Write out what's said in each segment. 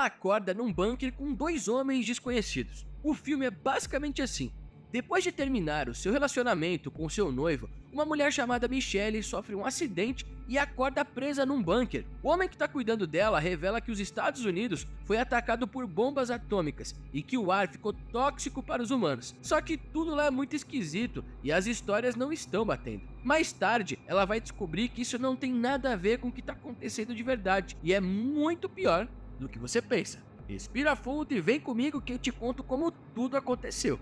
ela acorda num bunker com 2 homens desconhecidos. O filme é basicamente assim. Depois de terminar o seu relacionamento com seu noivo, uma mulher chamada Michelle sofre um acidente e acorda presa num bunker. O homem que está cuidando dela revela que os Estados Unidos foi atacado por bombas atômicas e que o ar ficou tóxico para os humanos. Só que tudo lá é muito esquisito e as histórias não estão batendo. Mais tarde, ela vai descobrir que isso não tem nada a ver com o que está acontecendo de verdade e é muito pior do que você pensa. Respira fundo e vem comigo que eu te conto como tudo aconteceu.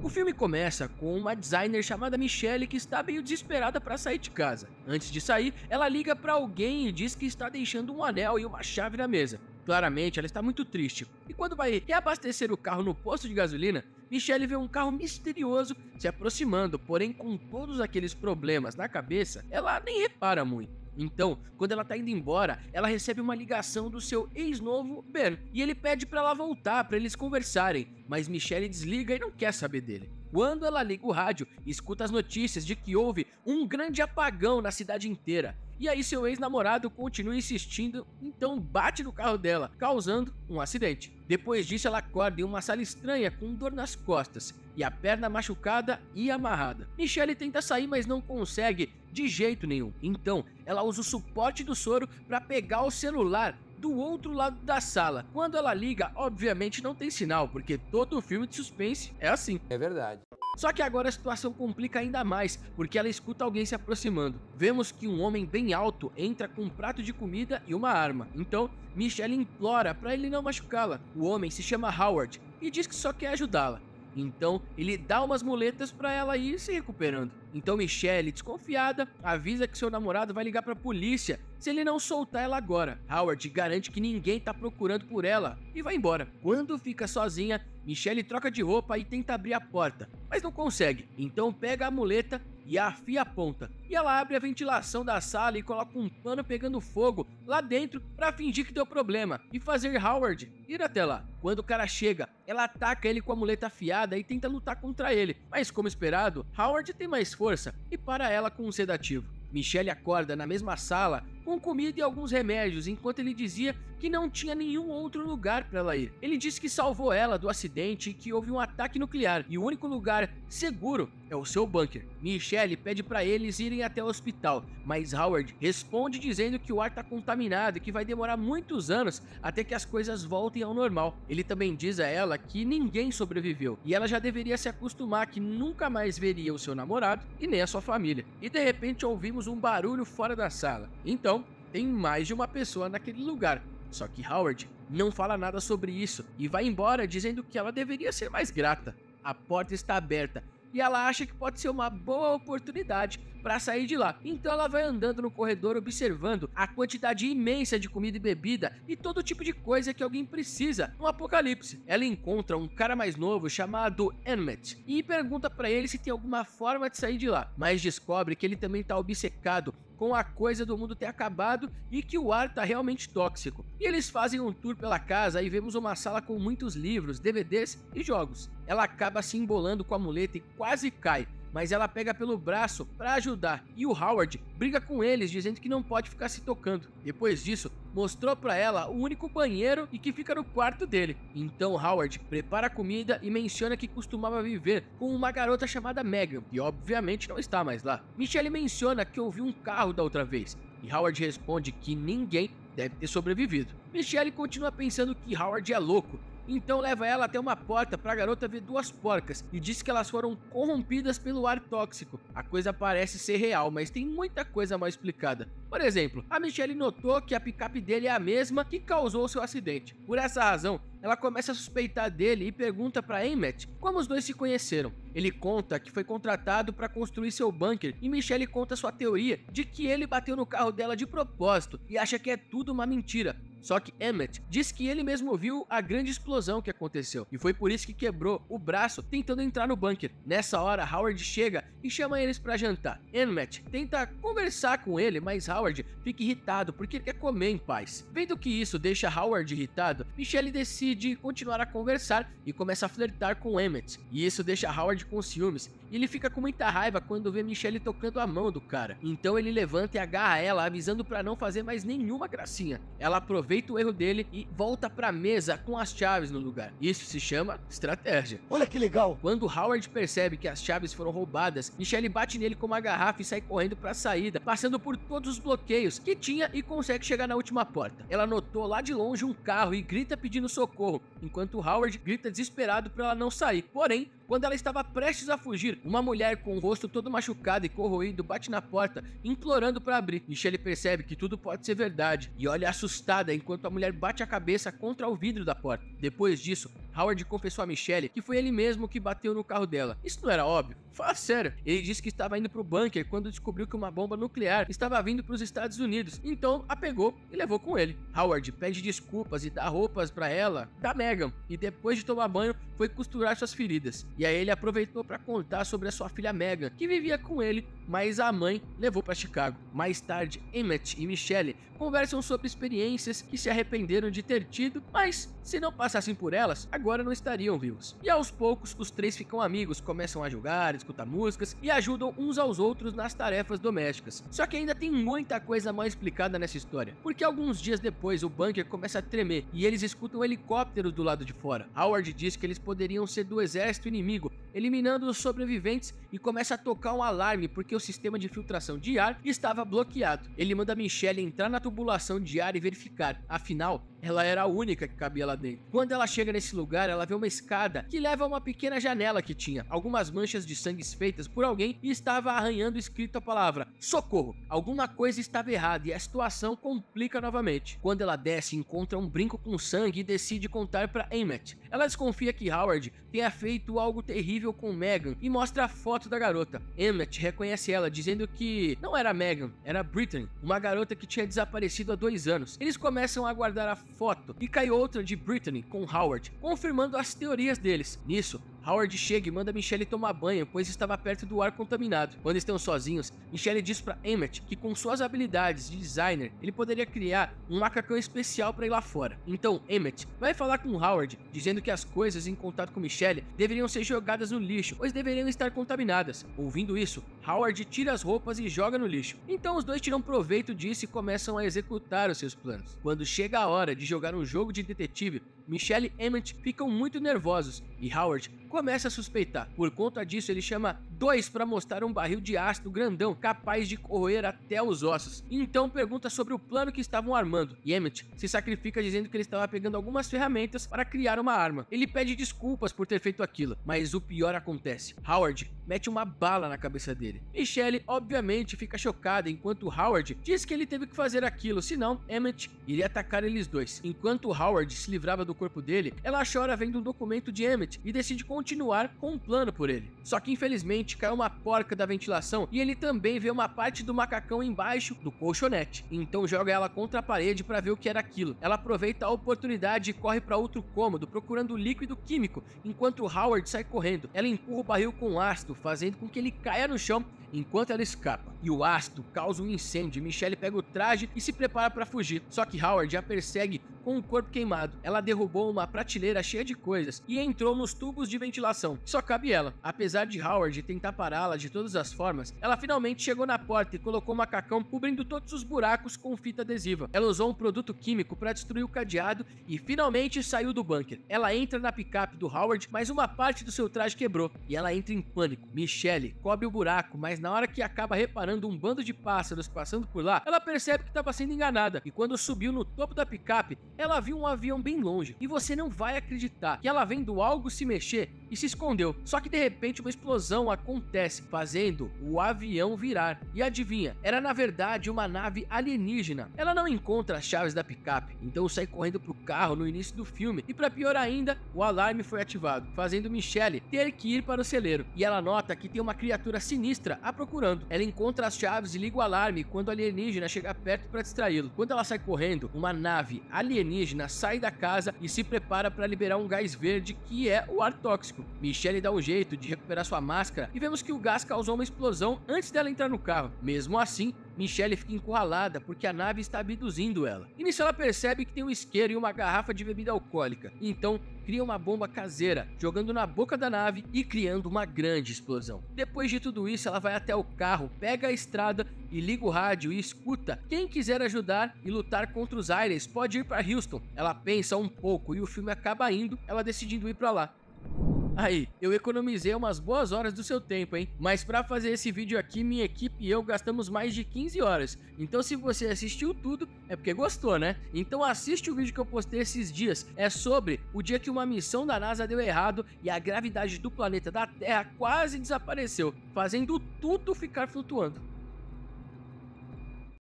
O filme começa com uma designer chamada Michelle que está meio desesperada para sair de casa. Antes de sair, ela liga para alguém e diz que está deixando um anel e uma chave na mesa. Claramente, ela está muito triste. E quando vai reabastecer o carro no posto de gasolina, Michelle vê um carro misterioso se aproximando, porém com todos aqueles problemas na cabeça, ela nem repara muito. Então, quando ela tá indo embora, ela recebe uma ligação do seu ex-novo Ben, e ele pede para ela voltar para eles conversarem, mas Michelle desliga e não quer saber dele. Quando ela liga o rádio, escuta as notícias de que houve um grande apagão na cidade inteira. E aí seu ex-namorado continua insistindo, então bate no carro dela, causando um acidente. Depois disso ela acorda em uma sala estranha com dor nas costas e a perna machucada e amarrada. Michelle tenta sair, mas não consegue de jeito nenhum. Então ela usa o suporte do soro para pegar o celular do outro lado da sala. Quando ela liga, obviamente não tem sinal, porque todo filme de suspense é assim. É verdade. Só que agora a situação complica ainda mais, porque ela escuta alguém se aproximando. Vemos que um homem bem alto entra com um prato de comida e uma arma. Então, Michelle implora para ele não machucá-la. O homem se chama Howard e diz que só quer ajudá-la. Então, ele dá umas muletas para ela ir se recuperando. Então Michelle, desconfiada, avisa que seu namorado vai ligar para a polícia se ele não soltar ela agora. Howard garante que ninguém tá procurando por ela e vai embora. Quando fica sozinha, Michelle troca de roupa e tenta abrir a porta, mas não consegue. Então pega a muleta e afia a ponta. E ela abre a ventilação da sala e coloca um pano pegando fogo lá dentro para fingir que deu problema e fazer Howard ir até lá. Quando o cara chega, ela ataca ele com a muleta afiada e tenta lutar contra ele. Mas como esperado, Howard tem mais força e para ela com um sedativo. Michelle acorda na mesma sala com comida e alguns remédios, enquanto ele dizia que não tinha nenhum outro lugar para ela ir. Ele disse que salvou ela do acidente e que houve um ataque nuclear e o único lugar seguro é o seu bunker. Michelle pede para eles irem até o hospital, mas Howard responde dizendo que o ar está contaminado e que vai demorar muitos anos até que as coisas voltem ao normal. Ele também diz a ela que ninguém sobreviveu e ela já deveria se acostumar que nunca mais veria o seu namorado e nem a sua família. E de repente ouvimos um barulho fora da sala. Então, tem mais de uma pessoa naquele lugar. Só que Howard não fala nada sobre isso e vai embora dizendo que ela deveria ser mais grata. A porta está aberta e ela acha que pode ser uma boa oportunidade para sair de lá. Então ela vai andando no corredor observando a quantidade imensa de comida e bebida e todo tipo de coisa que alguém precisa no apocalipse. Ela encontra um cara mais novo chamado Emmett e pergunta para ele se tem alguma forma de sair de lá, mas descobre que ele também está obcecado com a coisa do mundo ter acabado e que o ar tá realmente tóxico. E eles fazem um tour pela casa e vemos uma sala com muitos livros, DVDs e jogos. Ela acaba se embolando com a muleta e quase cai, mas ela pega pelo braço para ajudar e o Howard briga com eles dizendo que não pode ficar se tocando. Depois disso, mostrou para ela o único banheiro e que fica no quarto dele. Então Howard prepara a comida e menciona que costumava viver com uma garota chamada Megan, e obviamente não está mais lá. Michelle menciona que ouviu um carro da outra vez e Howard responde que ninguém deve ter sobrevivido. Michelle continua pensando que Howard é louco, então leva ela até uma porta para a garota ver 2 porcas e diz que elas foram corrompidas pelo ar tóxico. A coisa parece ser real, mas tem muita coisa mal explicada. Por exemplo, a Michelle notou que a picape dele é a mesma que causou seu acidente. Por essa razão, ela começa a suspeitar dele e pergunta para Emmett como os dois se conheceram. Ele conta que foi contratado para construir seu bunker e Michelle conta sua teoria de que ele bateu no carro dela de propósito e acha que é tudo uma mentira. Só que Emmett diz que ele mesmo viu a grande explosão que aconteceu e foi por isso que quebrou o braço tentando entrar no bunker. Nessa hora, Howard chega e chama eles para jantar. Emmett tenta conversar com ele, mas Howard fica irritado porque ele quer comer em paz. Vendo que isso deixa Howard irritado, Michelle decide continuar a conversar e começa a flertar com Emmett. E isso deixa Howard Howard com ciúmes e ele fica com muita raiva quando vê Michelle tocando a mão do cara. Então ele levanta e agarra ela, avisando pra não fazer mais nenhuma gracinha. Ela aproveita o erro dele e volta pra mesa com as chaves no lugar. Isso se chama estratégia. Olha que legal! Quando Howard percebe que as chaves foram roubadas, Michelle bate nele com uma garrafa e sai correndo pra saída, passando por todos os bloqueios que tinha e consegue chegar na última porta. Ela notou lá de longe um carro e grita pedindo socorro, enquanto Howard grita desesperado pra ela não sair. Porém, quando ela estava prestes a fugir, uma mulher com o rosto todo machucado e corroído bate na porta, implorando para abrir. Michelle percebe que tudo pode ser verdade e olha assustada enquanto a mulher bate a cabeça contra o vidro da porta. Depois disso, Howard confessou a Michelle que foi ele mesmo que bateu no carro dela. Isso não era óbvio? Fala sério. Ele disse que estava indo pro bunker quando descobriu que uma bomba nuclear estava vindo para os Estados Unidos. Então a pegou e levou com ele. Howard pede desculpas e dá roupas para ela, da Megan, e depois de tomar banho foi costurar suas feridas. E aí ele aproveitou para contar sobre a sua filha Megan, que vivia com ele, mas a mãe levou para Chicago. Mais tarde, Emmett e Michelle conversam sobre experiências que se arrependeram de ter tido, mas se não passassem por elas, agora não estariam vivos. E aos poucos, os três ficam amigos, começam a jogar, escutar músicas e ajudam uns aos outros nas tarefas domésticas. Só que ainda tem muita coisa mal explicada nessa história, porque alguns dias depois o bunker começa a tremer e eles escutam helicópteros do lado de fora. Howard diz que eles poderiam ser do exército inimigo, eliminando os sobreviventes, e começa a tocar um alarme porque o sistema de filtração de ar estava bloqueado. Ele manda Michelle entrar na tubulação de ar e verificar, afinal, ela era a única que cabia lá dentro. Quando ela chega nesse lugar, ela vê uma escada que leva a uma pequena janela que tinha algumas manchas de sangue feitas por alguém e estava arranhando escrito a palavra socorro. Alguma coisa estava errada e a situação complica novamente. Quando ela desce, encontra um brinco com sangue e decide contar para Emmett. Ela desconfia que Howard tenha feito algo terrível com Megan e mostra a foto da garota. Emmett reconhece ela, dizendo que não era Megan, era Brittany, uma garota que tinha desaparecido há 2 anos. Eles começam a guardar a foto e cai outra de Brittany com Howard, confirmando as teorias deles. Nisso, Howard chega e manda Michelle tomar banho, pois estava perto do ar contaminado. Quando estão sozinhos, Michelle diz para Emmett que com suas habilidades de designer, ele poderia criar um macacão especial para ir lá fora. Então Emmett vai falar com Howard, dizendo que as coisas em contato com Michelle deveriam ser jogadas no lixo, pois deveriam estar contaminadas. Ouvindo isso, Howard tira as roupas e joga no lixo. Então os dois tiram proveito disso e começam a executar os seus planos. Quando chega a hora de jogar um jogo de detetive, Michelle e Emmett ficam muito nervosos e Howard começa a suspeitar. Por conta disso, ele chama 2 para mostrar um barril de ácido grandão capaz de corroer até os ossos. Então pergunta sobre o plano que estavam armando e Emmett se sacrifica dizendo que ele estava pegando algumas ferramentas para criar uma arma. Ele pede desculpas por ter feito aquilo, mas o pior acontece. Howard mete uma bala na cabeça dele. Michelle obviamente fica chocada enquanto Howard diz que ele teve que fazer aquilo, senão Emmett iria atacar eles dois. Enquanto Howard se livrava do corpo dele, ela chora vendo um documento de Emmett e decide continuar com um plano por ele. Só que infelizmente cai uma porca da ventilação e ele também vê uma parte do macacão embaixo do colchonete. Então joga ela contra a parede para ver o que era aquilo. Ela aproveita a oportunidade e corre para outro cômodo procurando líquido químico, enquanto Howard sai correndo. Ela empurra o barril com ácido, fazendo com que ele caia no chão enquanto ela escapa. E o ácido causa um incêndio. Michelle pega o traje e se prepara para fugir. Só que Howard a persegue com o corpo queimado. Ela derrubou uma prateleira cheia de coisas e entrou nos tubos de ventilação. Só cabe ela. Apesar de Howard tentar pará-la de todas as formas, ela finalmente chegou na porta e colocou o macacão cobrindo todos os buracos com fita adesiva. Ela usou um produto químico para destruir o cadeado e finalmente saiu do bunker. Ela entra na picape do Howard, mas uma parte do seu traje quebrou e ela entra em pânico. Michelle cobre o buraco, mas na hora que acaba reparando um bando de pássaros passando por lá, ela percebe que estava sendo enganada. E quando subiu no topo da picape, ela viu um avião bem longe. E você não vai acreditar que ela vendo algo se mexer e se escondeu. Só que de repente uma explosão acontece, fazendo o avião virar. E adivinha, era na verdade uma nave alienígena. Ela não encontra as chaves da picape, então sai correndo pro carro no início do filme. E para pior ainda, o alarme foi ativado, fazendo Michelle ter que ir para o celeiro. E ela nota que tem uma criatura sinistra a procurando. Ela encontra as chaves e liga o alarme quando o alienígena chega perto para distraí-lo. Quando ela sai correndo, uma nave alienígena sai da casa e se prepara para liberar um gás verde que é o ar tóxico. risco. Michelle dá um jeito de recuperar sua máscara e vemos que o gás causou uma explosão antes dela entrar no carro. Mesmo assim, Michelle fica encurralada porque a nave está abduzindo ela. E nisso ela percebe que tem um isqueiro e uma garrafa de bebida alcoólica. Então, cria uma bomba caseira, jogando na boca da nave e criando uma grande explosão. Depois de tudo isso, ela vai até o carro, pega a estrada e liga o rádio e escuta. Quem quiser ajudar e lutar contra os Aires pode ir para Houston. Ela pensa um pouco e o filme acaba indo, ela decidindo ir para lá. Aí, eu economizei umas boas horas do seu tempo, hein? Mas pra fazer esse vídeo aqui, minha equipe e eu gastamos mais de 15 horas. Então se você assistiu tudo, é porque gostou, né? Então assiste o vídeo que eu postei esses dias. É sobre o dia que uma missão da NASA deu errado e a gravidade do planeta da Terra quase desapareceu, fazendo tudo ficar flutuando.